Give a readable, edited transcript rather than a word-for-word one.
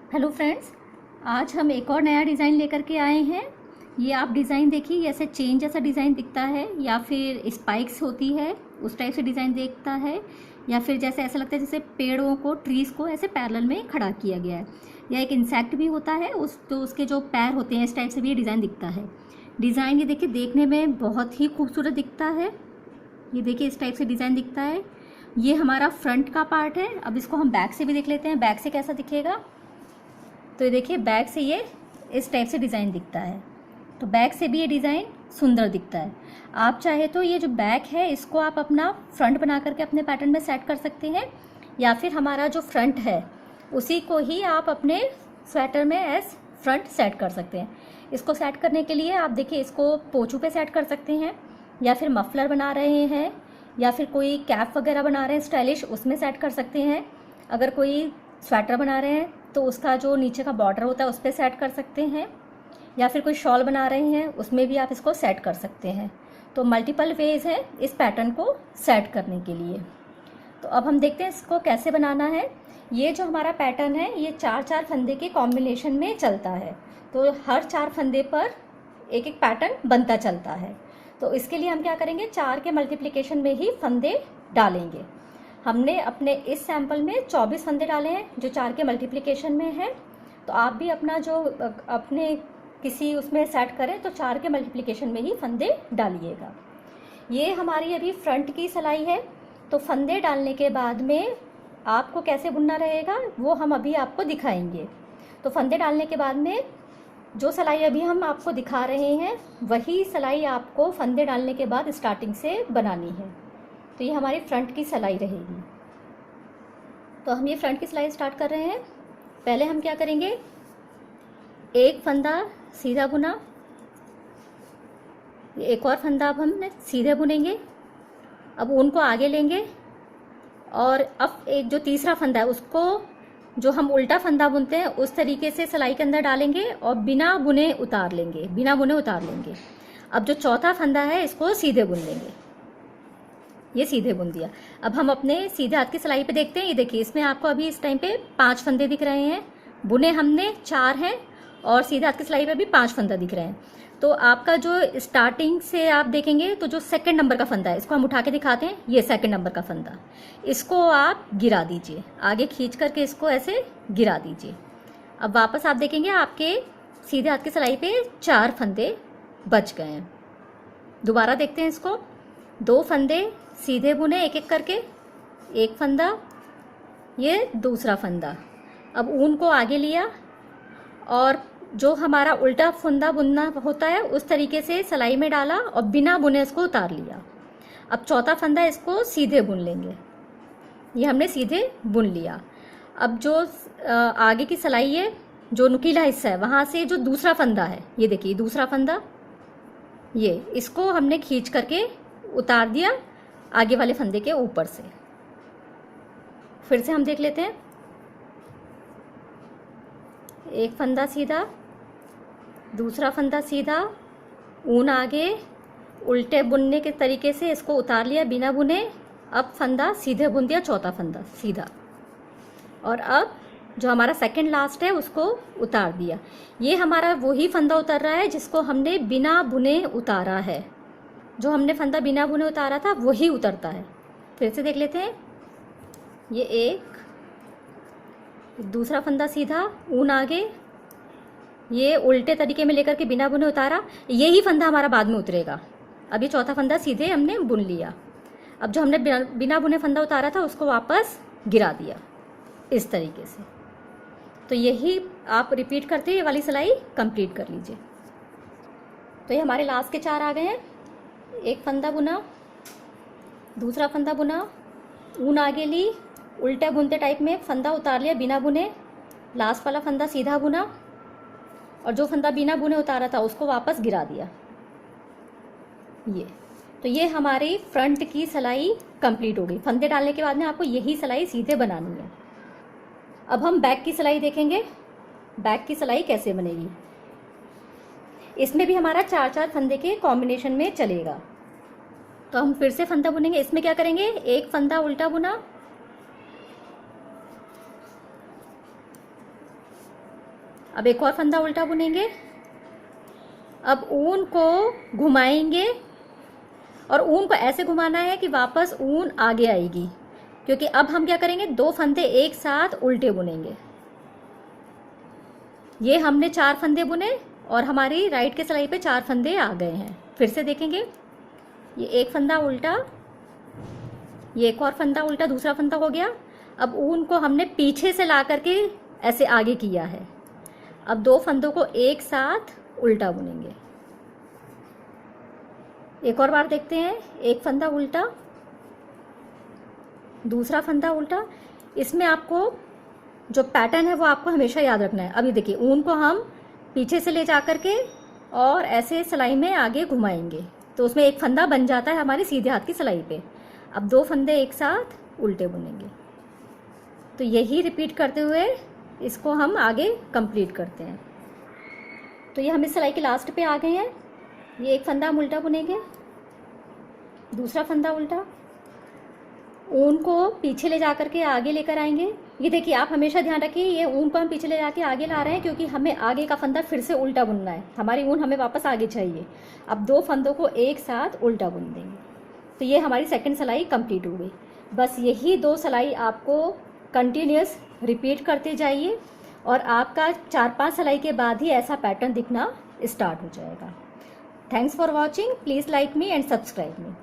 Hello friends, आज हम एक और नया डिज़ाइन लेकर के आए हैं। ये आप डिज़ाइन देखिए, ये ऐसे चेन जैसा डिज़ाइन दिखता है या फिर स्पाइक्स होती है उस टाइप से डिज़ाइन दिखता है, या फिर जैसे ऐसा लगता है जैसे पेड़ों को, ट्रीज़ को ऐसे पैरेलल में खड़ा किया गया है, या एक इंसेक्ट भी होता है तो उसके जो पैर होते हैं इस टाइप से भी ये डिज़ाइन दिखता है। डिज़ाइन ये देखिए देखने में बहुत ही खूबसूरत दिखता है। ये देखिए इस टाइप से डिज़ाइन दिखता है। ये हमारा फ्रंट का पार्ट है। अब इसको हम बैक से भी देख लेते हैं, बैक से कैसा दिखेगा। तो ये देखिए बैक से ये इस टाइप से डिज़ाइन दिखता है। तो बैक से भी ये डिज़ाइन सुंदर दिखता है। आप चाहे तो ये जो बैक है इसको आप अपना फ्रंट बना करके अपने पैटर्न में सेट कर सकते हैं, या फिर हमारा जो फ्रंट है उसी को ही आप अपने स्वेटर में एज फ्रंट सेट कर सकते हैं। इसको सेट करने के लिए आप देखिए इसको पोंचू पे सेट कर सकते हैं, या फिर मफलर बना रहे हैं या फिर कोई कैप वगैरह बना रहे हैं स्टाइलिश, उसमें सेट कर सकते हैं। अगर कोई स्वेटर बना रहे हैं तो उसका जो नीचे का बॉर्डर होता है उस पर सेट कर सकते हैं, या फिर कोई शॉल बना रहे हैं उसमें भी आप इसको सेट कर सकते हैं। तो मल्टीपल वेज है इस पैटर्न को सेट करने के लिए। तो अब हम देखते हैं इसको कैसे बनाना है। ये जो हमारा पैटर्न है ये 4-4 फंदे के कॉम्बिनेशन में चलता है, तो हर 4 फंदे पर एक एक पैटर्न बनता चलता है। तो इसके लिए हम क्या करेंगे, 4 के मल्टीप्लिकेशन में ही फंदे डालेंगे। हमने अपने इस सैंपल में 24 फंदे डाले हैं जो 4 के मल्टीप्लिकेशन में है। तो आप भी अपना जो अपने किसी उसमें सेट करें तो 4 के मल्टीप्लिकेशन में ही फंदे डालिएगा। ये हमारी अभी फ्रंट की सिलाई है। तो फंदे डालने के बाद में आपको कैसे बुनना रहेगा वो हम अभी आपको दिखाएंगे। तो फंदे डालने के बाद में जो सिलाई अभी हम आपको दिखा रहे हैं वही सिलाई आपको फंदे डालने के बाद स्टार्टिंग से बनानी है। तो ये हमारी फ्रंट की सिलाई रहेगी। तो हम ये फ्रंट की सिलाई स्टार्ट कर रहे हैं। पहले हम क्या करेंगे, एक फंदा सीधा बुना, एक और फंदा अब हमने सीधे बुनेंगे। अब ऊन को आगे लेंगे और अब एक जो तीसरा फंदा है उसको जो हम उल्टा फंदा बुनते हैं उस तरीके से सिलाई के अंदर डालेंगे और बिना बुने उतार लेंगे, बिना बुने उतार लेंगे। अब जो चौथा फंदा है इसको सीधे बुन लेंगे। ये सीधे बुन दिया। अब हम अपने सीधे हाथ की सिलाई पे देखते हैं। ये देखिए इसमें आपको अभी इस टाइम पे 5 फंदे दिख रहे हैं, बुने हमने 4 हैं और सीधे हाथ की सिलाई पे भी 5 फंदा दिख रहे हैं। तो आपका जो स्टार्टिंग से आप देखेंगे तो जो सेकंड नंबर का फंदा है इसको हम उठा के दिखाते हैं। ये सेकंड नंबर का फंदा, इसको आप गिरा दीजिए, आगे खींच करके इसको ऐसे गिरा दीजिए। अब वापस आप देखेंगे आपके सीधे हाथ की सिलाई पे 4 फंदे बच गए हैं। दोबारा देखते हैं इसको। 2 फंदे सीधे बुने एक एक करके, एक फंदा, ये दूसरा फंदा। अब ऊन को आगे लिया और जो हमारा उल्टा फंदा बुनना होता है उस तरीके से सिलाई में डाला और बिना बुने इसको उतार लिया। अब चौथा फंदा इसको सीधे बुन लेंगे। ये हमने सीधे बुन लिया। अब जो आगे की सिलाई है, जो नुकीला हिस्सा है वहाँ से जो दूसरा फंदा है, ये देखिए दूसरा फंदा, ये इसको हमने खींच करके उतार दिया आगे वाले फंदे के ऊपर से। फिर से हम देख लेते हैं। एक फंदा सीधा, दूसरा फंदा सीधा, ऊन आगे, उल्टे बुनने के तरीके से इसको उतार लिया बिना बुने। अब फंदा सीधे बुन दिया, चौथा फंदा सीधा, और अब जो हमारा सेकंड लास्ट है उसको उतार दिया। ये हमारा वही फंदा उतर रहा है जिसको हमने बिना बुने उतारा है। जो हमने फंदा बिना बुने उतारा था वही उतरता है। फिर से देख लेते हैं। ये एक, दूसरा फंदा सीधा, ऊन आगे, ये उल्टे तरीके में लेकर के बिना बुने उतारा, यही फंदा हमारा बाद में उतरेगा। अभी चौथा फंदा सीधे हमने बुन लिया। अब जो हमने बिना बुने फंदा उतारा था उसको वापस गिरा दिया इस तरीके से। तो यही आप रिपीट करते ये वाली सिलाई कंप्लीट कर लीजिए। तो ये हमारे लास्ट के 4 आ गए हैं। एक फंदा बुना, दूसरा फंदा बुना, ऊन आगे ली, उल्टे बुनते टाइप में फंदा उतार लिया बिना बुने, लास्ट वाला फंदा सीधा बुना और जो फंदा बिना बुने उतारा था उसको वापस गिरा दिया। ये तो ये हमारी फ्रंट की सिलाई कंप्लीट हो गई। फंदे डालने के बाद में आपको यही सिलाई सीधे बनानी है। अब हम बैक की सिलाई देखेंगे। बैक की सिलाई कैसे बनेगी। इसमें भी हमारा 4-4 फंदे के कॉम्बिनेशन में चलेगा। तो हम फिर से फंदा बुनेंगे। इसमें क्या करेंगे, एक फंदा उल्टा बुना, अब एक और फंदा उल्टा बुनेंगे। अब ऊन को घुमाएंगे और ऊन को ऐसे घुमाना है कि वापस ऊन आगे आएगी, क्योंकि अब हम क्या करेंगे, 2 फंदे एक साथ उल्टे बुनेंगे। ये हमने 4 फंदे बुने और हमारी राइट के सिलाई पे 4 फंदे आ गए हैं। फिर से देखेंगे, ये एक फंदा उल्टा, ये एक और फंदा उल्टा, दूसरा फंदा हो गया। अब ऊन को हमने पीछे से ला करके ऐसे आगे किया है। अब 2 फंदों को एक साथ उल्टा बुनेंगे। एक और बार देखते हैं, एक फंदा उल्टा, दूसरा फंदा उल्टा। इसमें आपको जो पैटर्न है वो आपको हमेशा याद रखना है। अभी देखिए, ऊन को हम पीछे से ले जा करके और ऐसे सिलाई में आगे घुमाएंगे, तो उसमें एक फंदा बन जाता है हमारी सीधे हाथ की सिलाई पे। अब 2 फंदे एक साथ उल्टे बुनेंगे। तो यही रिपीट करते हुए इसको हम आगे कंप्लीट करते हैं। तो ये हम इस सिलाई के लास्ट पे आ गए हैं। ये एक फंदा हम उल्टा बुनेंगे, दूसरा फंदा उल्टा, ऊन को पीछे ले जा करके आगे लेकर आएंगे। ये देखिए, आप हमेशा ध्यान रखिए, ये ऊन को हम पीछे ले जाके आगे ला रहे हैं क्योंकि हमें आगे का फंदा फिर से उल्टा बुनना है। हमारी ऊन हमें वापस आगे चाहिए। अब 2 फंदों को एक साथ उल्टा बुन देंगे। तो ये हमारी सेकंड सिलाई कंप्लीट हो गई। बस यही 2 सिलाई आपको कंटिन्यूस रिपीट करते जाइए और आपका 4-5 सिलाई के बाद ही ऐसा पैटर्न दिखना स्टार्ट हो जाएगा। Thanks for watching. Please like me and subscribe me.